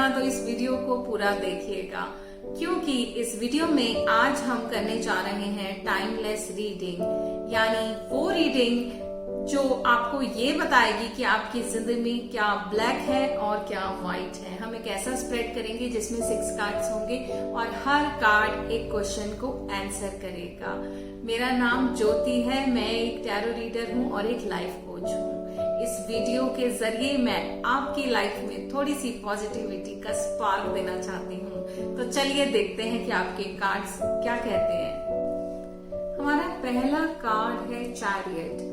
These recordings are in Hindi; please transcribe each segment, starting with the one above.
ना तो इस वीडियो को पूरा देखिएगा, क्योंकि इस वीडियो में आज हम करने जा रहे हैं टाइमलेस रीडिंग, यानी वो रीडिंग जो आपको ये बताएगी कि आपकी जिंदगी में क्या ब्लैक है और क्या व्हाइट है। हम एक ऐसा स्प्रेड करेंगे जिसमें 6 कार्ड्स होंगे और हर कार्ड एक क्वेश्चन को आंसर करेगा। मेरा नाम ज्योति है, मैं एक टैरो रीडर हूँ और एक लाइफ कोच हूँ। इस वीडियो के जरिए मैं आपकी लाइफ में थोड़ी सी पॉजिटिविटी का स्पार्क देना चाहती हूँ। तो चलिए देखते हैं कि आपके कार्ड्स क्या कहते हैं। हमारा पहला कार्ड है चैरियट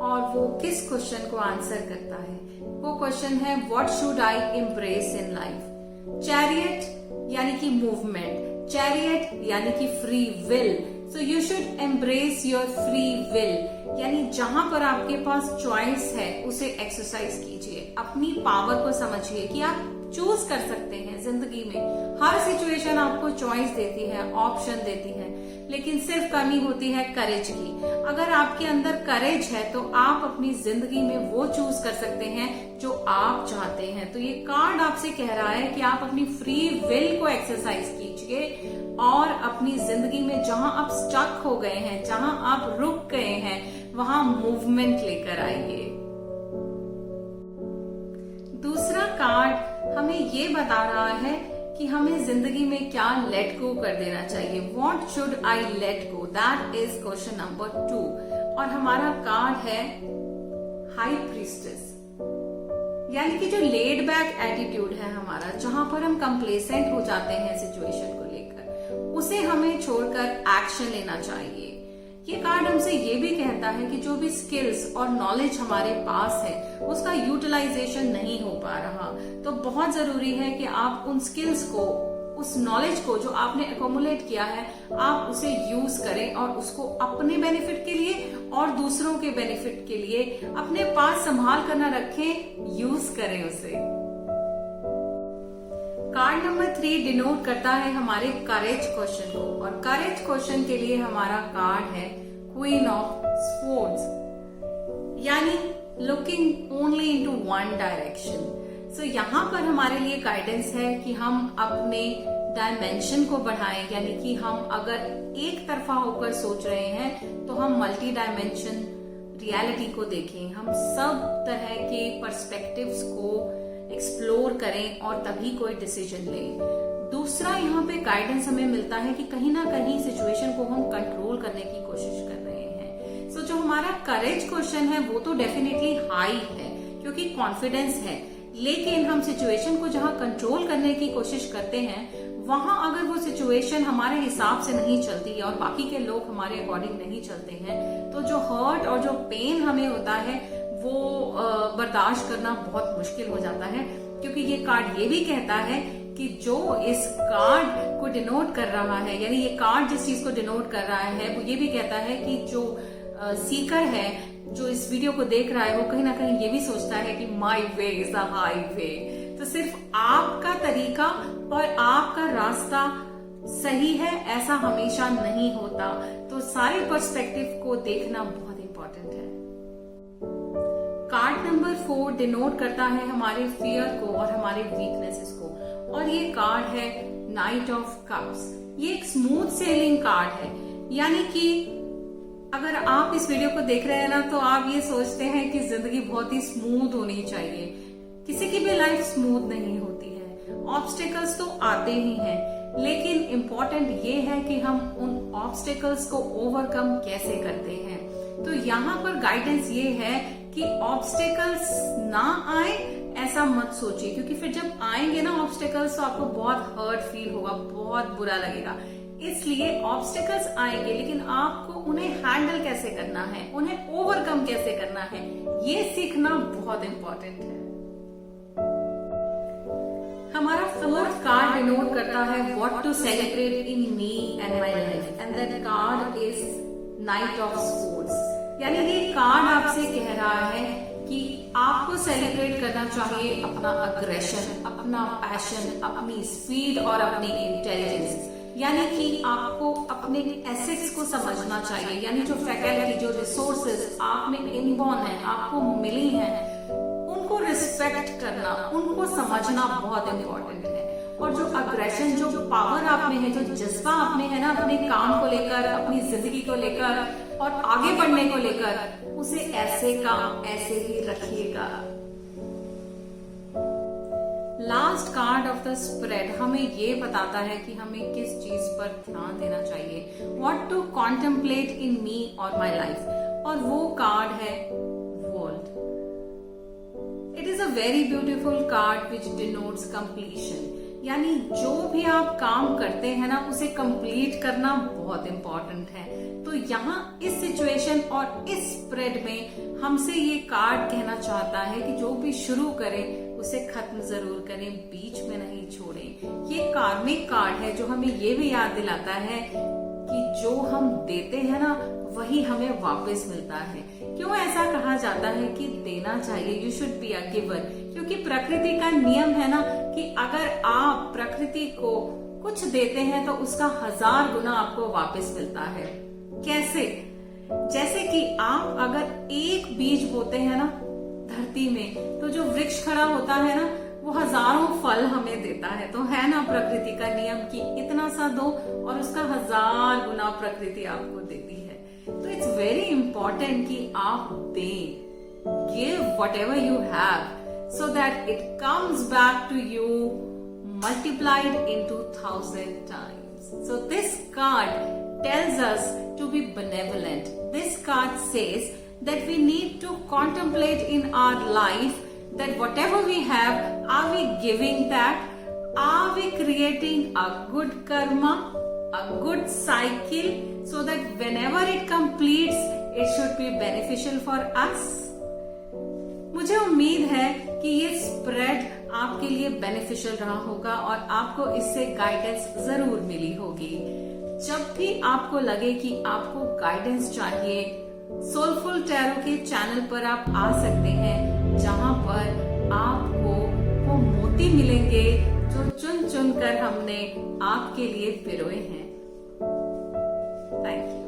और वो किस क्वेश्चन को आंसर करता है। वो क्वेश्चन है what should I embrace in life. Chariot यानी कि मूवमेंट, चैरियट यानी कि free will. So you should embrace your free will, यानी जहां पर आपके पास चॉइस है उसे एक्सरसाइज कीजिए। अपनी पावर को समझिए कि आप चूज कर सकते हैं जिंदगी में। हर सिचुएशन आपको चॉइस देती है, ऑप्शन देती है, लेकिन सिर्फ कमी होती है करेज की। अगर आपके अंदर करेज है तो आप अपनी जिंदगी में वो चूज कर सकते हैं जो आप चाहते हैं। तो ये कार्ड आपसे कह रहा है कि आप अपनी फ्री विल को एक्सरसाइज कीजिए और अपनी जिंदगी में जहां आप स्टक हो गए हैं, जहां आप रुक गए हैं, वहां मूवमेंट लेकर आइए। दूसरा कार्ड हमें ये बता रहा है कि हमें जिंदगी में क्या लेट गो कर देना चाहिए। What should I let go, that is question number 2। और हमारा कार्ड है हाई प्रीस्टेस, यानी कि जो लेड बैक एटीट्यूड है हमारा, जहां पर हम कंप्लेसेंट हो जाते हैं सिचुएशन को लेकर, उसे हमें छोड़कर एक्शन लेना चाहिए। ये कार्ड हमसे ये भी कहता है कि जो भी स्किल्स और नॉलेज हमारे पास है उसका यूटिलाइजेशन नहीं हो पा रहा, तो बहुत जरूरी है कि आप उन स्किल्स को, उस नॉलेज को जो आपने अकोमुलेट किया है, आप उसे यूज करें और उसको अपने बेनिफिट के लिए और दूसरों के बेनिफिट के लिए अपने पास संभाल कर न रखें, यूज करें उसे। कार्ड नंबर 3 डिनोट करता है हमारे करेज क्वेश्चन को, और करेज क्वेश्चन के लिए हमारा कार्ड है क्वीन ऑफ स्वॉर्ड्स, यानी looking only into one direction. So यहाँ पर हमारे लिए गाइडेंस है कि हम अपने डायमेंशन को बढ़ाएं, यानी कि हम अगर एक तरफा होकर सोच रहे हैं तो हम मल्टी डायमेंशन रियलिटी को देखें, हम सब तरह के पर्सपेक्टिव्स को एक्सप्लोर करें और तभी कोई डिसीजन लें। दूसरा यहाँ पे गाइडेंस हमें मिलता है कि कहीं ना कहीं सिचुएशन को हम कंट्रोल करने की कोशिश कर रहे हैं। सो जो हमारा करेज क्वेश्चन है वो तो डेफिनेटली हाई है क्योंकि कॉन्फिडेंस है, लेकिन हम सिचुएशन को जहाँ कंट्रोल करने की कोशिश करते हैं वहां अगर वो सिचुएशन हमारे हिसाब से नहीं चलती और बाकी के लोग हमारे अकॉर्डिंग नहीं चलते हैं, तो जो हर्ट और जो पेन हमें होता है वो बर्दाश्त करना बहुत मुश्किल हो जाता है। क्योंकि ये कार्ड ये भी कहता है कि जो इस कार्ड को डिनोट कर रहा है, यानी ये कार्ड जिस चीज को डिनोट कर रहा है, वो ये भी कहता है कि जो सीकर है, जो इस वीडियो को देख रहा है, वो कहीं ना कहीं ये भी सोचता है कि माई वे इज अ हाई वे। तो सिर्फ आपका तरीका और आपका रास्ता सही है ऐसा हमेशा नहीं होता, तो सारे पर्सपेक्टिव को देखना बहुत इंपॉर्टेंट है। कार्ड नंबर 4 डिनोट करता है हमारे फियर को और हमारे वीकनेसेस को, और ये कार्ड है नाइट ऑफ कप्स। ये एक स्मूथ सेलिंग कार्ड है, यानी कि अगर आप इस वीडियो को देख रहे हैं ना तो आप ये सोचते हैं कि जिंदगी बहुत ही स्मूथ होनी चाहिए। किसी की भी लाइफ स्मूथ नहीं होती है, ऑब्स्टेकल्स तो आते ही हैं, लेकिन इम्पोर्टेंट ये है कि हम उन ऑब्स्टेकल्स को ओवरकम कैसे करते हैं। तो यहाँ पर गाइडेंस ये है कि ऑब्स्टेकल्स ना आए ऐसा मत सोचिए, क्योंकि फिर जब आएंगे ना ऑब्स्टेकल्स तो आपको बहुत हर्ट फील होगा, बहुत बुरा लगेगा। इसलिए ऑब्स्टेकल्स आएंगे, लेकिन आपको उन्हें हैंडल कैसे करना है, उन्हें ओवरकम कैसे करना है, ये सीखना बहुत इंपॉर्टेंट है। हमारा 4th कार्ड डिनोट करता है what to celebrate in me and my life, and that card is knight of swords, यानी ये कार्ड आपसे कह रहा है कि आपको सेलिब्रेट करना चाहिए अपना अग्रेशन, अपना पैशन, अपनी स्पीड और अपनी इंटेलिजेंस, यानी कि आपको अपने एसेट्स को समझना चाहिए, यानी जो फैकल्टी, जो रिसोर्सेज आप में इनबॉर्न है, आपको मिली हैं, उनको रिस्पेक्ट करना, उनको समझना बहुत इम्पोर्टेंट है। और जो अग्रेशन, जो पावर आप में है, जो जज्बा आप में है ना, अपने काम को लेकर, अपनी जिंदगी को लेकर और आगे बढ़ने को लेकर, उसे ऐसे का ऐसे ही रखिएगा। Last card of the spread हमें ये बताता है कि हमें किस चीज पर ध्यान देना चाहिए, व्हाट टू कॉन्टेम्पलेट इन मी और माई लाइफ, और वो कार्ड है world. It is a very beautiful card which denotes completion, यानी जो भी आप काम करते हैं ना, उसे कंप्लीट करना बहुत इंपॉर्टेंट है। तो यहाँ इस सिचुएशन और इस स्प्रेड में हमसे ये कार्ड कहना चाहता है कि जो भी शुरू करें उसे खत्म जरूर करें, बीच में नहीं छोड़ें। ये कार्मिक कार्ड है जो हमें ये भी याद दिलाता है कि जो हम देते हैं ना, वही हमें वापस मिलता है। क्यों ऐसा कहा जाता है कि देना चाहिए, you should be a giver, क्योंकि प्रकृति का नियम है ना कि अगर आप प्रकृति को कुछ देते हैं तो उसका 1000 गुना आपको वापस मिलता है। कैसे? जैसे कि आप अगर एक बीज बोते हैं ना धरती में, तो जो वृक्ष खड़ा होता है ना, वो हजारों फल हमें देता है। तो है ना प्रकृति का नियम कि इतना सा दो और उसका 1000 गुना प्रकृति आपको देती है। तो इट्स वेरी इंपॉर्टेंट कि आप दें, give whatever you have so that it comes back to you multiplied into 1000 times. So this card tells us to be benevolent. This card says that we need to contemplate in our life that whatever we have, are we giving that? Are we creating a good karma, a good cycle, so that whenever it completes, it should be beneficial for us? मुझे उम्मीद है कि ये स्प्रेड आपके लिए बेनिफिशियल रहा होगा और आपको इससे गाइडेंस जरूर मिली होगी। जब भी आपको लगे कि आपको गाइडेंस चाहिए, सोलफुल टैरो के चैनल पर आप आ सकते हैं, जहां पर आपको वो मोती मिलेंगे जो चुन चुन कर हमने आपके लिए पिरोए हैं। Thank you.